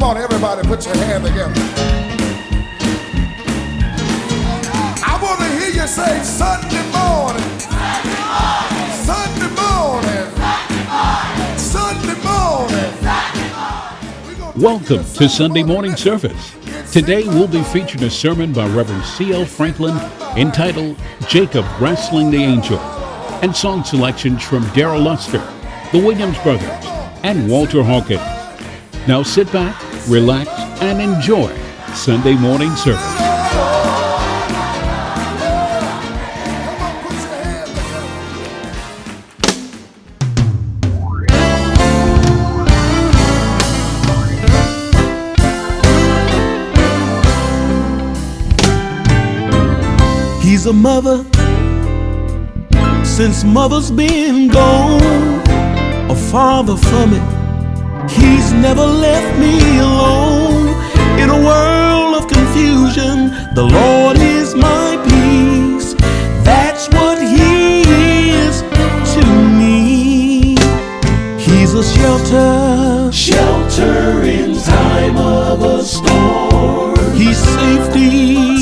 on, everybody, put your hand together. I want to hear you say Sunday morning. Sunday morning. Sunday morning. Welcome to Sunday Morning Service. Today we'll be featuring a sermon by Reverend C.L. Franklin entitled Jacob Wrestling the Angel, and song selections from Darrell, the Williams Brothers, and Walter Hawkins. Now sit back, relax, and enjoy Sunday Morning Service. He's a mother since mother's been gone, a father for me. He's never left me alone. In a world of confusion, the Lord is my peace. That's what He is to me. He's a shelter in time of a storm. He's safety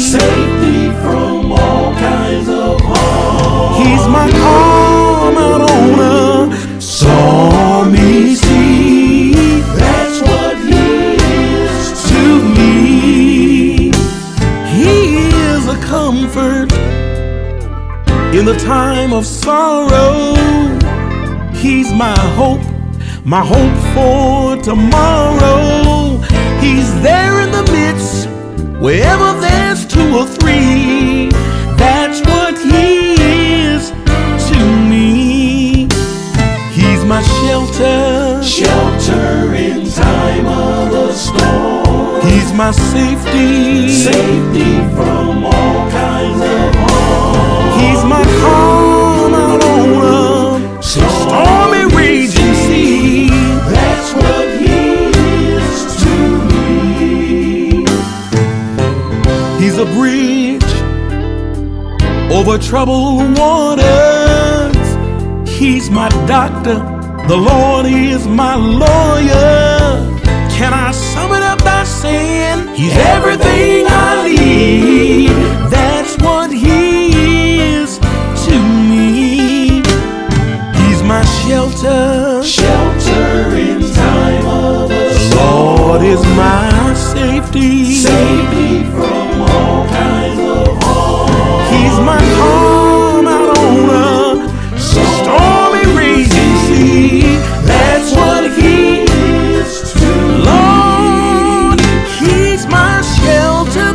from all kinds of harm. He's my calm out on a stormy sea. That's what He is to me. He is a comfort in the time of sorrow. He's my hope for tomorrow. He's there in the midst, wherever there's two or three. That's what He is to me. He's my shelter in time of a storm. He's my safety from all kinds of harm. He's my calm out on a stormy raging sea. That's what He is to me. He's a bridge over troubled waters. He's my doctor, the Lord is my lawyer. Can I sum it up by saying He's everything I need? That's what He is to me. He's my shelter in time of a storm. The Lord is my safety from all kinds of harm. He's my calm out on a stormy raging sea. That's what He is to Lord. He's my shelter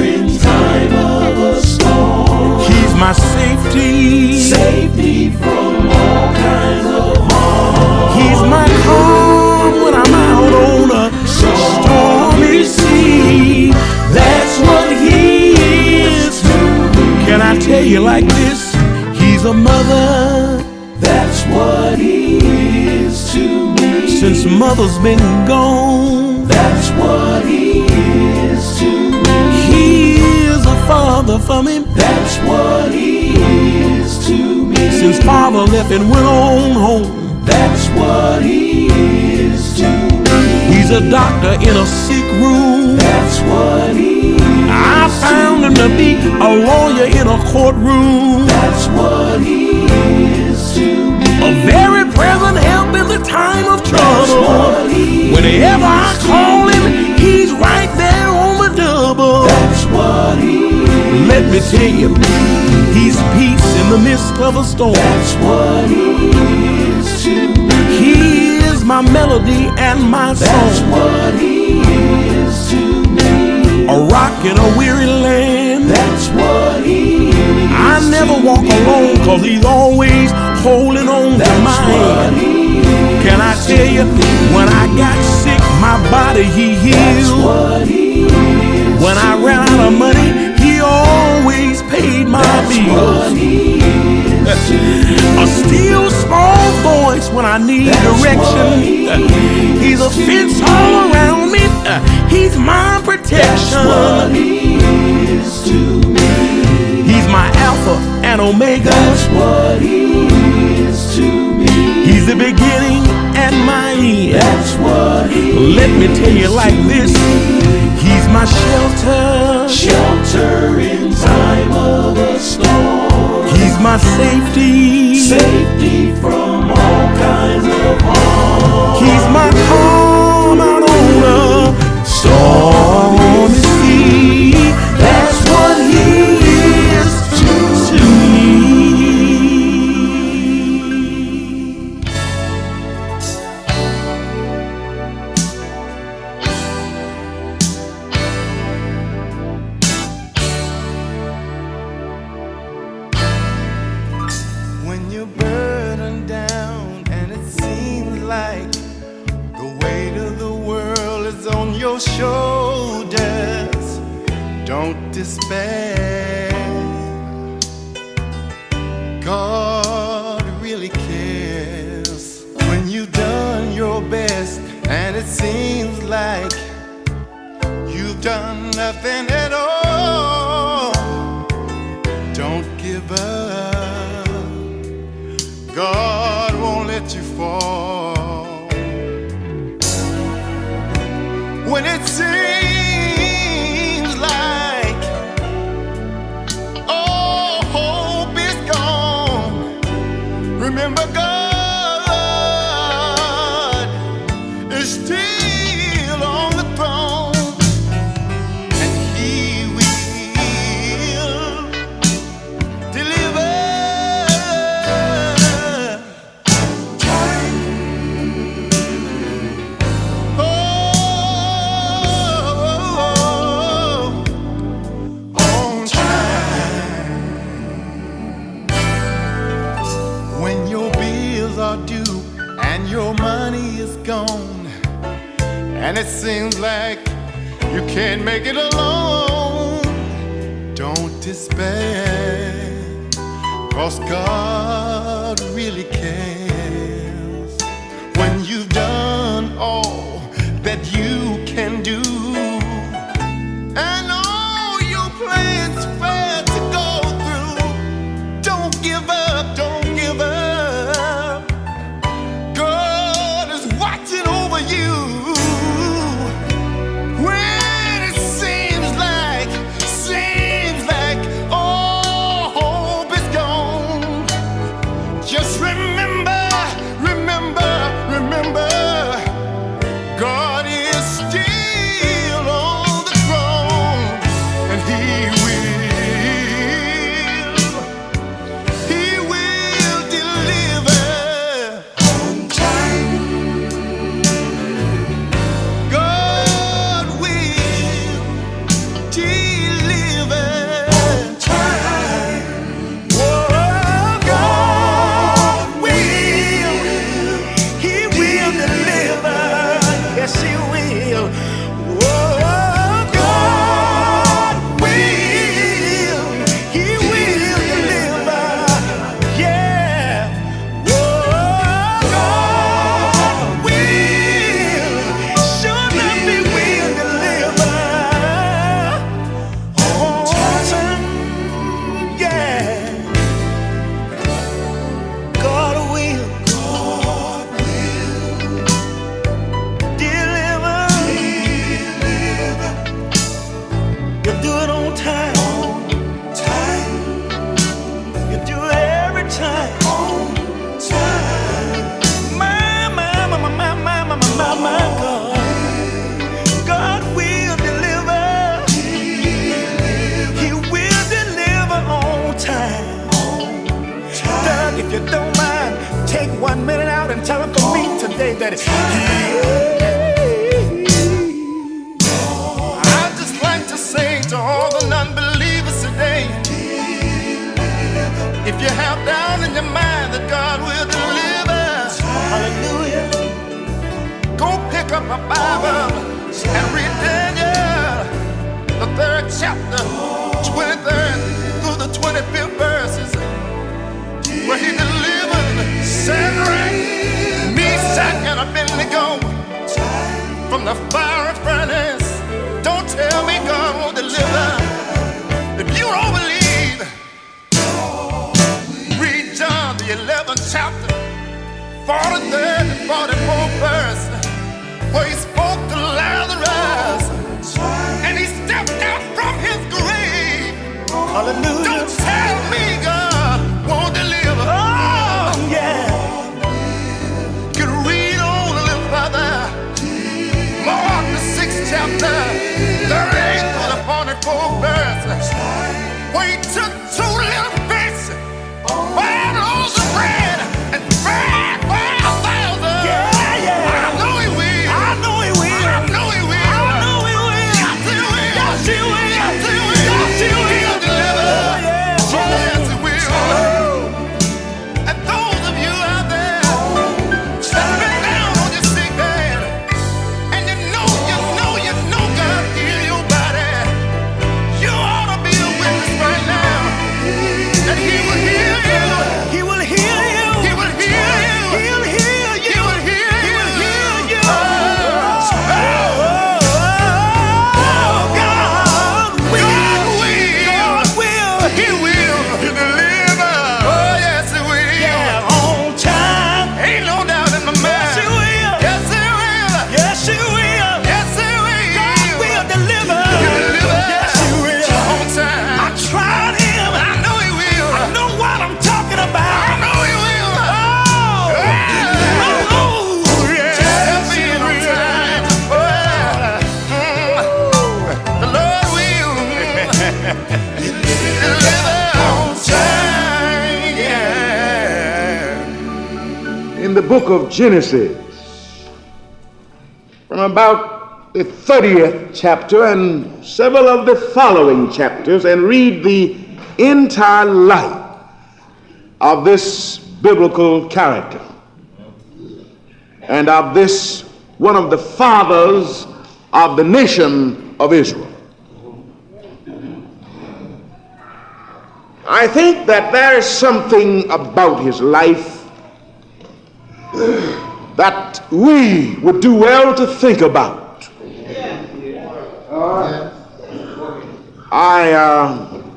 in time of a storm. He's my safety from all kinds of harm. He's my calm when I'm out on a stormy sea. That's what He is to me. Can I tell you like this? He's a mother. That's what He is to me. Since mother's been gone, that's what He is to me. He is a father for me. That's what He is to me. Since father left and went on home, that's what He is to me. He's a doctor in a sick room. That's what He is. I found Him to be a lawyer in a courtroom. That's what He is to me. A very present help in the time of trouble. Whenever I call Him, He's right there on the double. That's what He is. Let me tell you, He's peace in the midst of a storm. That's what He is to me. He is my melody and my song. That's what He is to me. A rock in a weary land. That's what He is. I never walk alone, 'cause He's always holding on to my hand. Can I tell you, when I got sick, my body He healed. That's what He is. When I ran out of money, He always paid my bills. A still small voice when I need direction. He's a fence all around me. He's my protection. He's my Alpha and Omega. That's what He is to me. He's the beginning and my end. That's what he is. Let me tell you like this. He's my shelter. Shelter in time of a storm. He's my safety. Safety from all kinds of harm. He's my calm out on a stormy sea. That's what he is to me. When you're burdened down and it seems like the weight of the world is on your shoulders, don't despair. God really cares. When you've done your best and it seems like you've done nothing at all, don't give up. God won't let you fall. When it seems like all hope is gone, remember God is still on the throne, and He will deliver. Due and your money is gone, and it seems like you can't make it alone, don't despair, 'cause God really cares. When you've done all that you can do and all your plans fail to go through, don't give up, don't give up. Watching over you when it seems like all hope is gone. Just remember, God is still on the throne, and He will deliver. you don't mind, take 1 minute out and tell him for me today that I'd just like to say to all the non-believers today, if you have doubt in your mind that God will deliver, hallelujah, go pick up a Bible and read Daniel, the 3rd chapter, 23rd through the 25th verses, where he delivered Shadrach, Meshach, and Abednego from the fiery furnace. Don't tell me God won't deliver. If you don't believe, read John the 11th chapter, 43rd and 44th verse. where he spoke to Lazarus, and he stepped out from his grave. Hallelujah. Don't tell me God won't deliver. Oh, yeah. Can read on a little further. Mark the 6th chapter, 38 to the 44th verse. Where he took 2 little fish, 5 loaves of bread, and fed 5,000. Yeah, yeah. I know he will. I know he will. I know he will. I know he will. Yes, he will. Yes, he will. Yes, he will. Yes, he will. He'll deliver. Oh, yes, he will. And those of you out there that's been down on your sick bed, and you know God heal your body, you ought to be a witness right now that He will heal you. He will heal you. He will heal you. He'll heal you. He will heal you. He will heal you. God will. He will. He'll deliver. Oh, yes, He will. Yeah, on time. Ain't no doubt in my mind. Yes, He will. Yes, He will. Yes, He will. Yes, He will. God will deliver. He'll deliver. Yes, He will. On time. I tried Him. I know He will. I know what I'm talking about. I know He will. Oh, yeah. Oh, yeah. Just help me on time. The Lord will deliver on time. Yeah. In the book of Genesis, from about the 30th chapter and several of the following chapters, and read the entire life of this biblical character and of this one of the fathers of the nation of Israel. I think that there is something about his life that we would do well to think about. I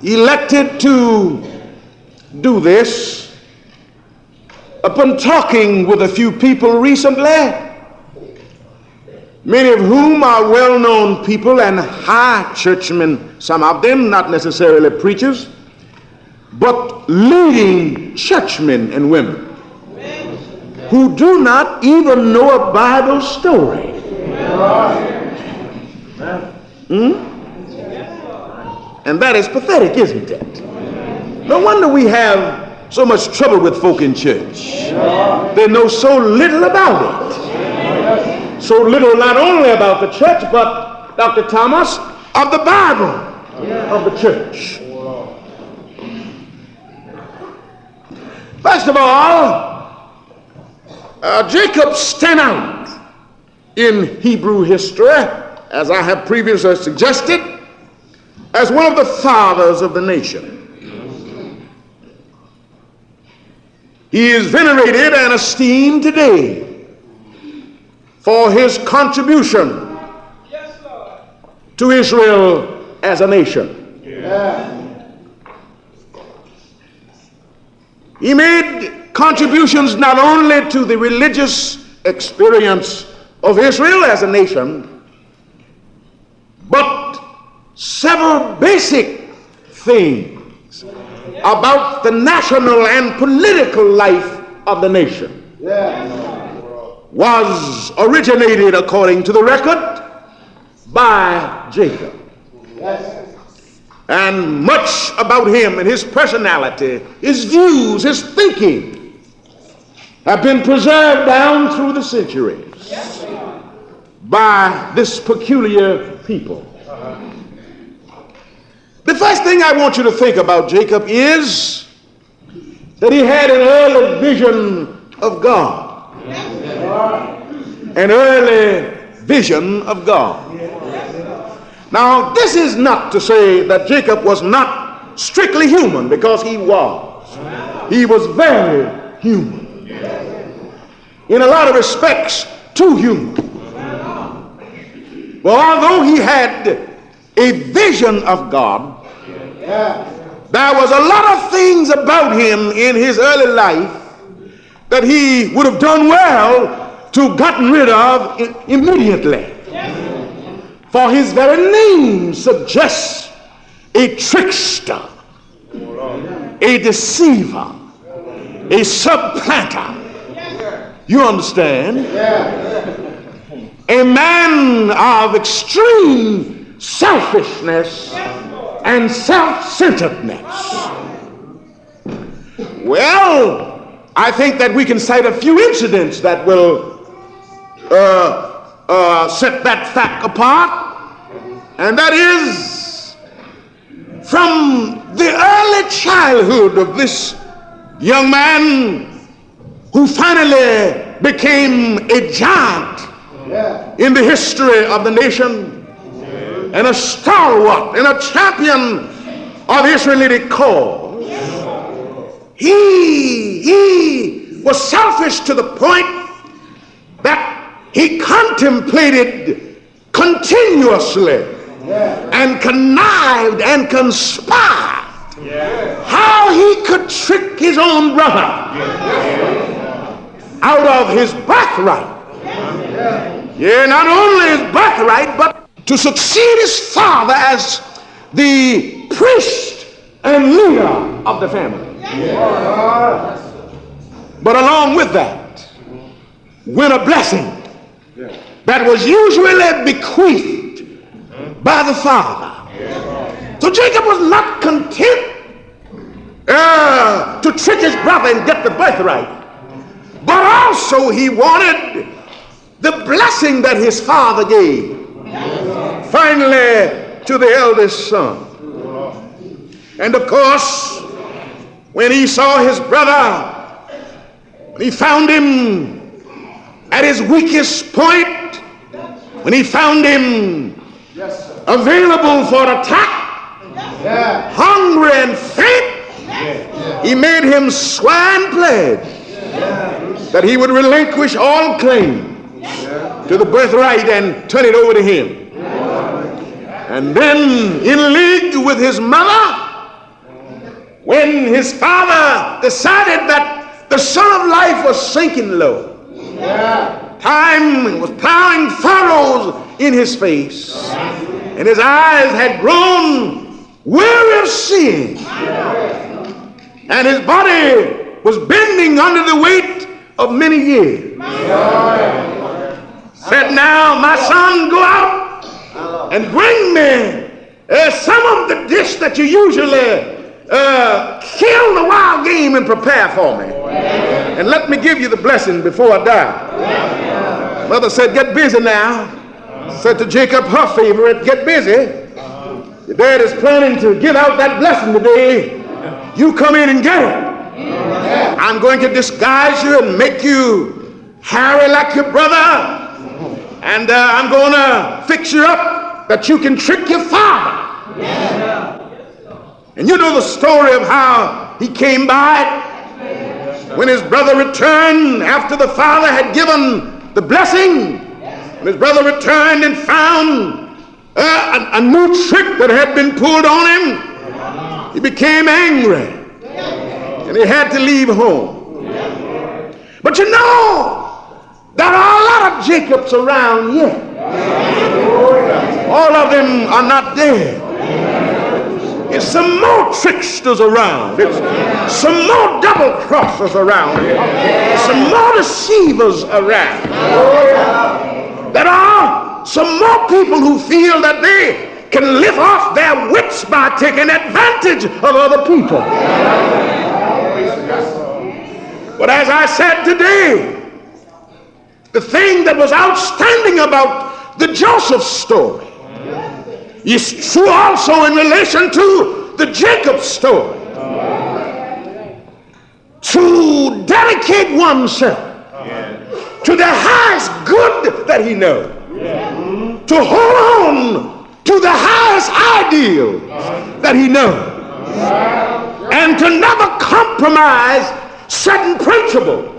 elected to do this upon talking with a few people recently, many of whom are well-known people and high churchmen, some of them not necessarily preachers, but leading churchmen and women who do not even know a Bible story. And that is pathetic, isn't it? No wonder we have so much trouble with folk in church. They know so little about it. So little not only about the church, but, Dr. Thomas, of the Bible of the church. First of all, Jacob stand out in Hebrew history, as I have previously suggested, as one of the fathers of the nation. He is venerated and esteemed today for his contribution to Israel as a nation. He made contributions not only to the religious experience of Israel as a nation, but several basic things about the national and political life of the nation was originated, according to the record, by Jacob. And much about him and his personality, his views, his thinking have been preserved down through the centuries by this peculiar people. The first thing I want you to think about Jacob is that he had an early vision of God. An early vision of God. Now, this is not to say that Jacob was not strictly human, because he was. He was very human. In a lot of respects, too human. Well, although he had a vision of God, there was a lot of things about him in his early life that he would have done well to gotten rid of immediately. For his very name suggests a trickster, a deceiver, a supplanter. You understand? A man of extreme selfishness and self-centeredness. Well, I think that we can cite a few incidents that will set that fact apart. And that is from the early childhood of this young man who finally became a giant in the history of the nation and a stalwart and a champion of Israelite cause. He was selfish to the point that he contemplated continuously and connived and conspired how he could trick his own brother out of his birthright. Yeah, not only his birthright, but to succeed his father as the priest and leader of the family. But along with that went a blessing that was usually bequeathed by the father. So Jacob was not content to trick his brother and get the birthright, but also he wanted the blessing that his father gave finally to the eldest son. And of course, when he saw his brother, when he found him at his weakest point, when he found him available for attack, hungry and faint, he made him swear and pledge that he would relinquish all claim to the birthright and turn it over to him. And then in league with his mother, when his father decided that the sun of life was sinking low, time was plowing furrows in his face, and his eyes had grown weary of seeing, and his body was bending under the weight of many years. Said, now my son, go out and bring me some of the dish that you usually kill the wild game and prepare for me, and let me give you the blessing before I die. Mother said, get busy now. Said to Jacob, her favorite, get busy. Your dad is planning to give out that blessing today. You come in and get it. I'm going to disguise you and make you hairy like your brother, and I'm going to fix you up that you can trick your father. And you know the story of how he came by it. When his brother returned after the father had given the blessing, when his brother returned and found a new trick that had been pulled on him, he became angry and he had to leave home. But you know, there are a lot of Jacobs around yet. All of them are not dead. There's some more tricksters around. There's some more double crossers around. There's some more deceivers around. There are some more people who feel that they can live off their wits by taking advantage of other people. But as I said today, the thing that was outstanding about the Joseph story is true also in relation to the Jacob story. To dedicate oneself to the highest good that he knows, to hold on to the highest ideal that he knows, and to never compromise certain principles.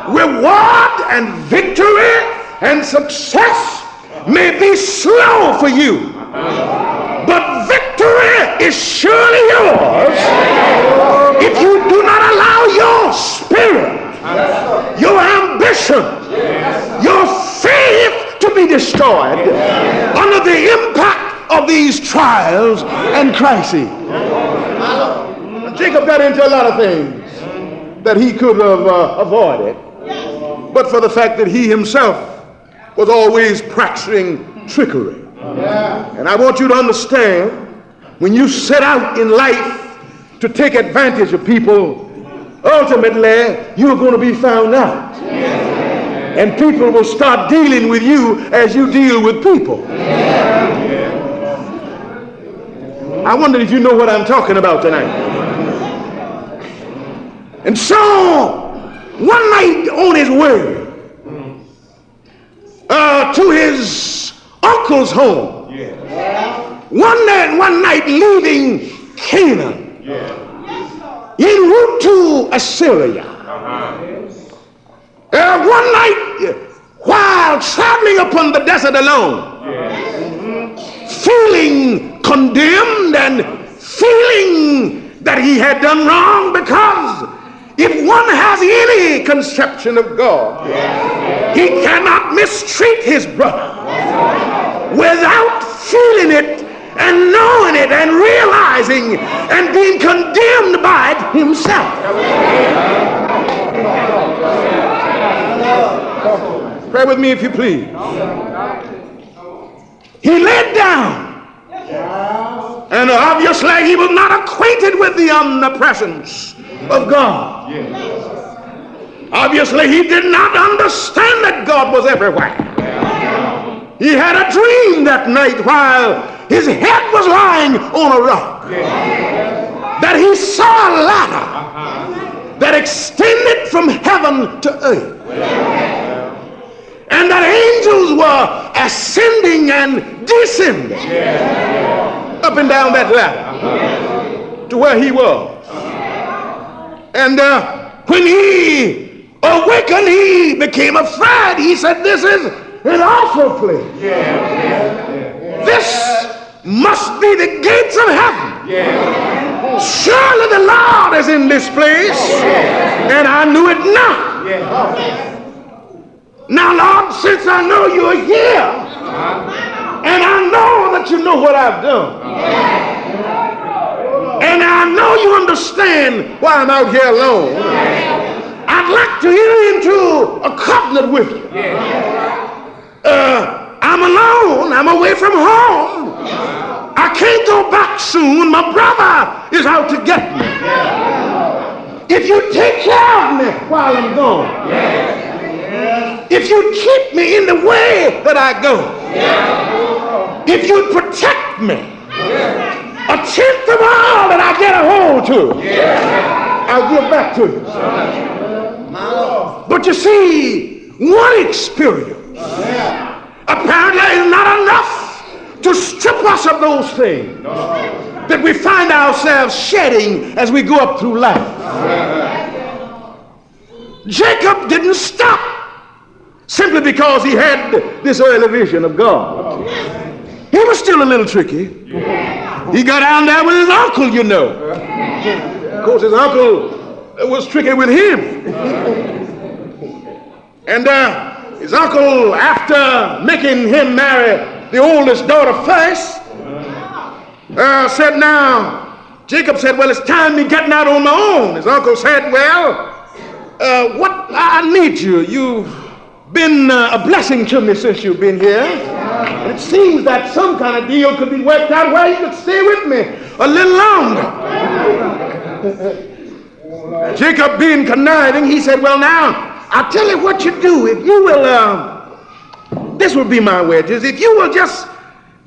Reward and victory and success may be slow for you, but victory is surely yours if you do not allow your spirit, your ambition, be destroyed under the impact of these trials and crises. Jacob got into a lot of things that he could have avoided, but for the fact that he himself was always practicing trickery. And I want you to understand, when you set out in life to take advantage of people, ultimately you're going to be found out. And people will start dealing with you as you deal with people. I wonder if you know what I'm talking about tonight. And so, one night on his way to his uncle's home, one night leaving Canaan, en route to Assyria, one night while traveling upon the desert alone, feeling condemned and feeling that he had done wrong, because if one has any conception of God, he cannot mistreat his brother without feeling it and knowing it and realizing and being condemned by it himself. Pray with me if you please. He laid down, and obviously he was not acquainted with the omnipresence of God. Obviously he did not understand that God was everywhere. He had a dream that night while his head was lying on a rock, that he saw a ladder that extended from heaven to earth, and that angels were ascending and descending up and down that ladder to where he was. And when he awakened, he became afraid. He said, "This is an awful place. This must be the gates of heaven. Surely the Lord is in this place." And I knew it not. Now, Lord, since I know you're here, and I know that you know what I've done, and I know you understand why I'm out here alone, I'd like to enter into a covenant with you. I'm alone. I'm away from home. I can't go back soon. My brother is out to get me. If you take care of me while I'm gone, if you keep me in the way that I go, if you protect me, a tenth of all that I get a hold to, I'll give back to you. But you see, one experience apparently is not enough to strip us of those things that we find ourselves shedding as we go up through life. Jacob didn't stop simply because he had this early vision of God. He was still a little tricky. He got down there with his uncle, you know. Of course, his uncle was tricky with him. And his uncle, after making him marry the oldest daughter first, said, "Now," Jacob said, "Well, it's time me getting out on my own." His uncle said, "Well, I need you. You've been a blessing to me since you've been here. And it seems that some kind of deal could be worked out where you could stay with me a little longer." Jacob, being conniving, he said, "Well, now, I'll tell you what you do. If you will, this will be my wages. If you will just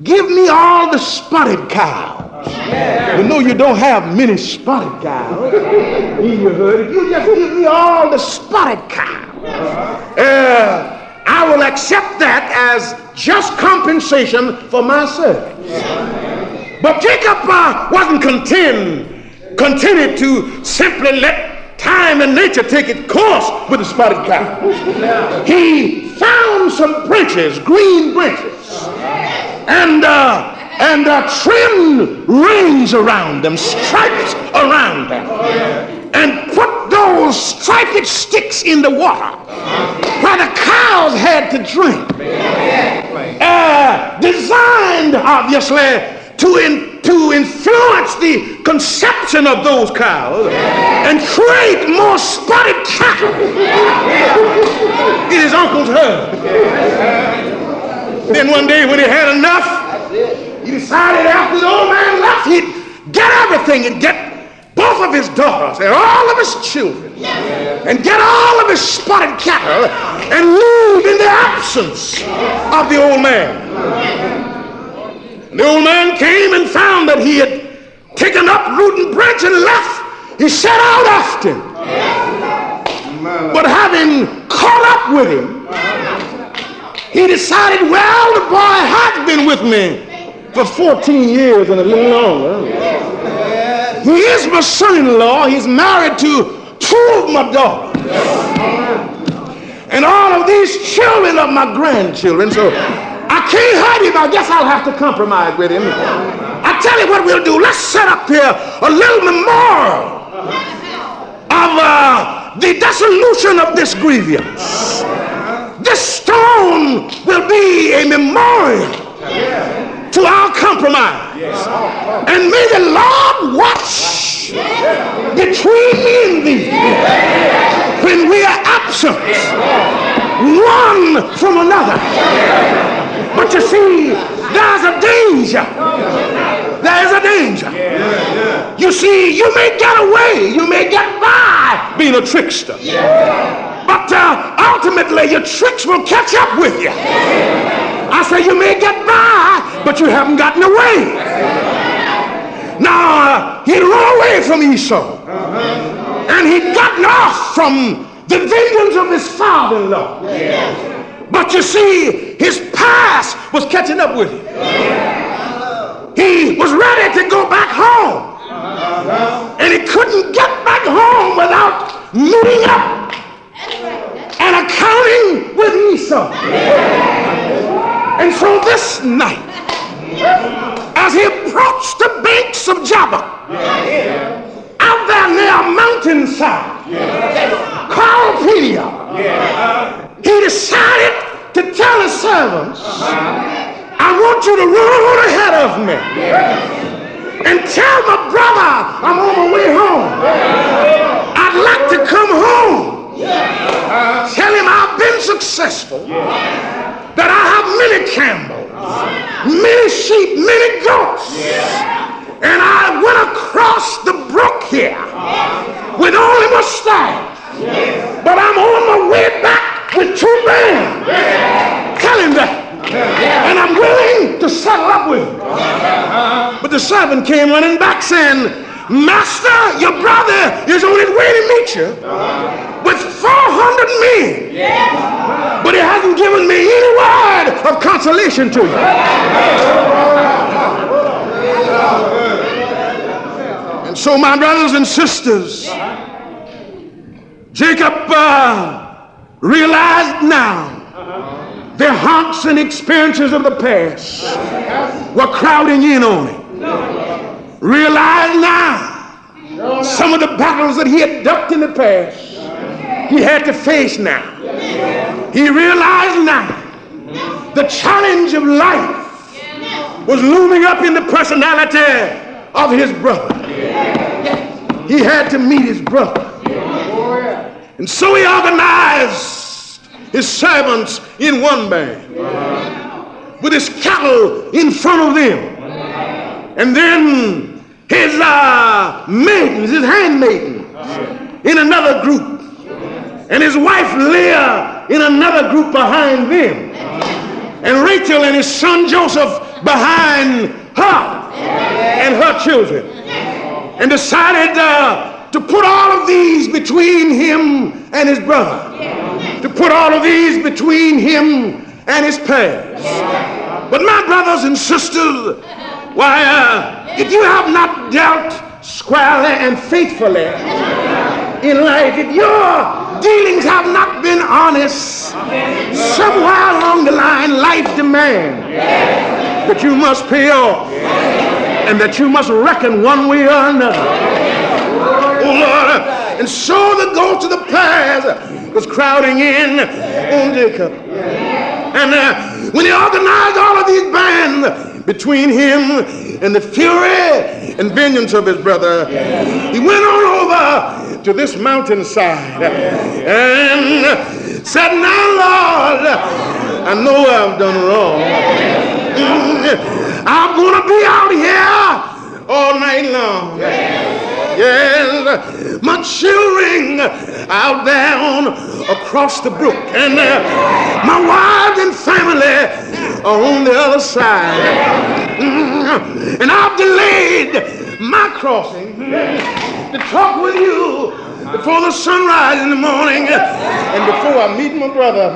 give me all the spotted cows." You know you don't have many spotted cows in your herd. If you just give me all the spotted cows, I will accept that as just compensation for my service. But Jacob wasn't contented to simply let time and nature take its course with the spotted cow. He found some branches, green branches, and trimmed rings around them, stripes around them, and put those striped sticks in the water where the cows had to drink. obviously, to influence the conception of those cows and create more spotted cattle in his uncle's herd. Then one day when he had enough, he decided after the old man left, he'd get everything and get both of his daughters and all of his children and get all of his spotted cattle and leave in the absence of the old man. The old man came and found that he had taken up root and branch and left. He set out after him. But having caught up with him, he decided, well, the boy has been with me for 14 years and a little longer. He is my son-in-law. He's married to 2 of my daughters. And all of these children are my grandchildren. So I can't hurt him. I guess I'll have to compromise with him. I tell you what we'll do. Let's set up here a little memorial of the dissolution of this grievance. This stone will be a memorial to our compromise. And may the Lord watch between me and thee when we are absent one from another. But you see, there's a danger. There is a danger. You see, you may get away, you may get by being a trickster. But ultimately, your tricks will catch up with you. I say you may get by, but you haven't gotten away. Now, he'd run away from Esau. And he'd gotten off from the vengeance of his father-in-law. But you see, his past was catching up with him. He was ready to go back home. And he couldn't get back home without meeting up and accounting with Esau. And so this night, as he approached the banks of Jabbok, out there near a mountainside called Pelia, he decided to tell his servants, I want you to run ahead of me and tell my brother I'm on my way home. I'd like to come home. Tell him I've been successful, that I have many camels, many sheep, many goats, and I went across the brook here with only my staff, but I'm on my way back with 2 men. Tell him that. And I'm willing to settle up with him. But the servant came running back saying, Master, your brother is on his way to meet you with 400 men. But he hasn't given me any word of consolation to you. And so, my brothers and sisters, Jacob realized now the haunts and experiences of the past were crowding in on him. Realized now some of the battles that he had ducked in the past, he had to face now. He realized now the challenge of life was looming up in the personality of his brother. He had to meet his brother. And so he organized his servants in one band with his cattle in front of them, and then his maidens, his handmaidens in another group, and his wife Leah in another group behind them, and Rachel and his son Joseph behind her and her children, and decided to put all of these between him and his brother, to put all of these between him and his past. But my brothers and sisters, why, if you have not dealt squarely and faithfully in life, if your dealings have not been honest, somewhere along the line, life demands that you must pay off and that you must reckon one way or another. Oh Lord, and so the ghost of the past was crowding in on Jacob. And when he organized all of these bands, between him and the fury and vengeance of his brother. He went on over to this mountainside and said, now, Lord, I know I've done wrong. I'm going to be out here all night long. Yes, my children out down across the brook, and my wife and family are on the other side. And I've delayed my crossing to talk with you before the sunrise in the morning and before I meet my brother.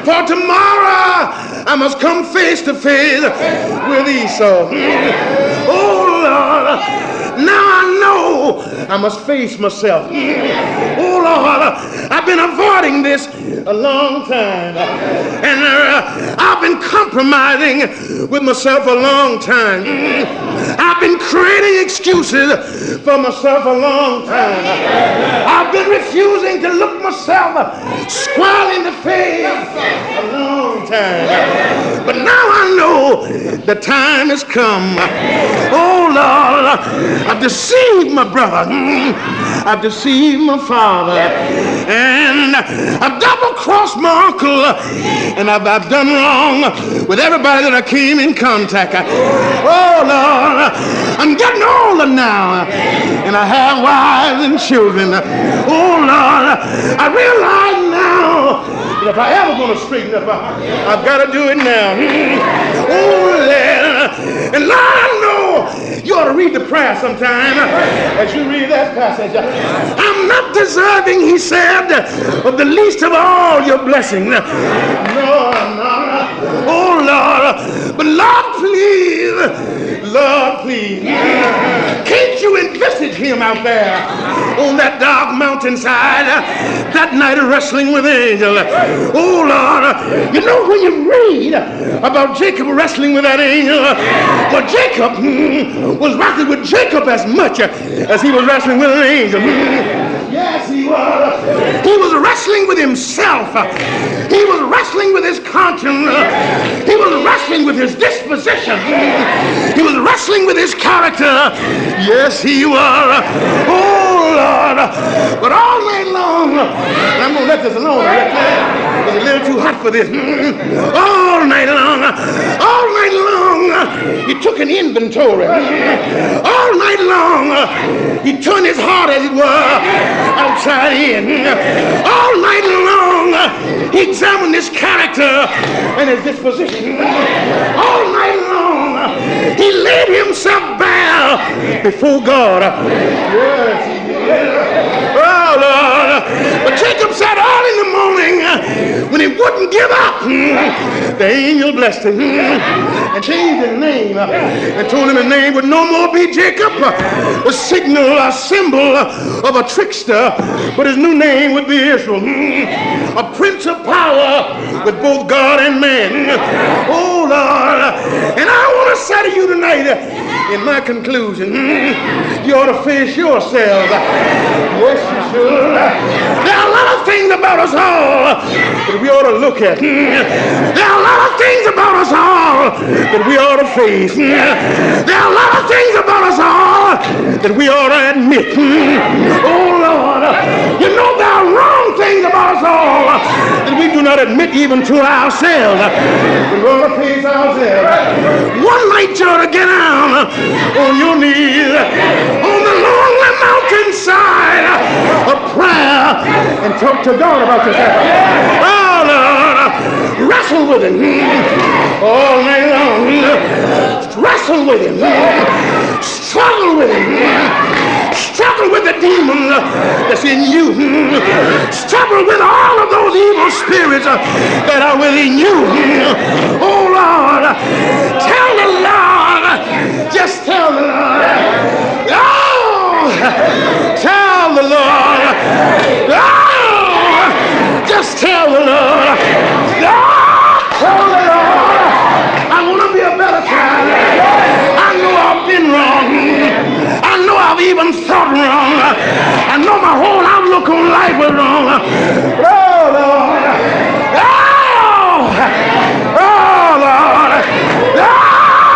For tomorrow I must come face to face with Esau. Oh Lord, now I know I must face myself. Oh Lord, I've been avoiding this a long time, and I've been compromising with myself a long time. I've been creating excuses for myself a long time. I've been refusing to look myself square in the face a long time. But now I know the time has come. Oh Lord, I've deceived my brother. I've deceived my father. And I've double-crossed my uncle. And I've done wrong with everybody that I came in contact. Oh Lord, I'm getting older now. And I have wives and children. Oh Lord, I realize now that if I ever going to straighten up, I've got to do it now. Oh Lord, and Lord, I know you ought to read the prayer sometime as you read that passage. I'm not deserving, he said, of the least of all your blessings. No, I'm not. Oh Lord, but Lord, please, can't you envisage him out there on that dark mountainside that night of wrestling with angel? Oh Lord, you know when you read about Jacob wrestling with that angel, well, Jacob was wrestling with Jacob as much as he was wrestling with an angel. Yes, he was. He was wrestling with himself. He was wrestling with his conscience. He was wrestling with his disposition. He was wrestling with his character. Yes, he was. Oh, Lord. But all night long, and I'm going to let this alone right now. It's a little too hot for this. All night long, he took an inventory. All night long, he turned his heart, as it were, outside in. All night long, he examined his character and his disposition. All night long, he laid himself bare before God. Yes, he did. Oh, Lord. But Jacob said early in the morning, when he wouldn't give up, the angel blessed him and changed his name and told him his name would no more be Jacob, a signal, a symbol of a trickster, but his new name would be Israel, a prince of power with both God and man. Oh, Lord. And I want to say to you tonight, in my conclusion, you ought to face yourself. Yes, you should. There are a lot of things about us all that we ought to look at. There are a lot of things about us all that we ought to face. There are a lot of things about us all that we ought to admit. Oh, Lord, you know there are wrong things about us all that we do not admit even to ourselves. We ought to face ourselves. One night you ought to get down on your knees on the lonely mountainside of prayer and talk to God about yourself. Oh, Lord, wrestle with him all night long. Wrestle with him. Struggle with him. Struggle with the demon that's in you. Struggle with all of those evil spirits that are within you. Oh, Lord, tell the Lord, just tell the Lord. Oh, tell the Lord. Oh, just tell the Lord. Oh, tell the Lord. I want to be a better child. I know I've been wrong. I know I've even thought wrong. I know my whole outlook on life was wrong. Oh, Lord. Oh, oh Lord. Oh,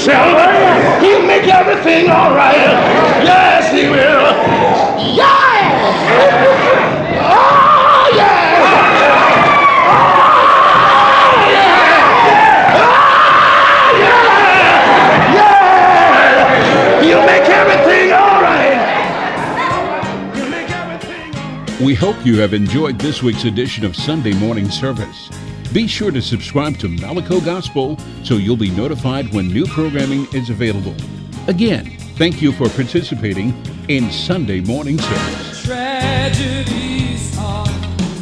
oneself. He'll make everything all right. Yes, he will. Yeah! Oh, yeah! Oh, yeah! Oh, yeah! Yeah! He'll make everything all right. He'll make everything all right. We hope you have enjoyed this week's edition of Sunday Morning Service. Be sure to subscribe to Malaco Gospel so you'll be notified when new programming is available. Again, thank you for participating in Sunday Morning Service. Tragedies are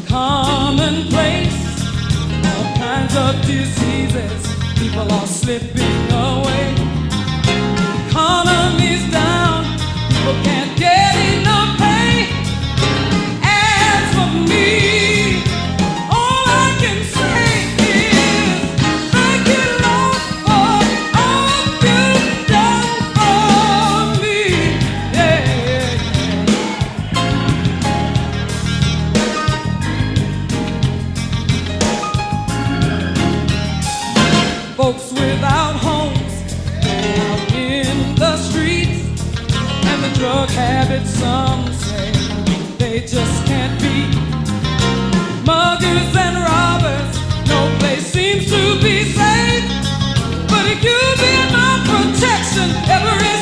commonplace. All kinds of diseases, people are slipping away. Economy's down, people can't get enough pay. As for me, all I can say is thank you, Lord, for all you've done for me. Yeah. Folks without homes, out in the streets, and the drug habit, some say they just can't beat. Muggers and robbers, no place seems to be safe, but you've been my protection every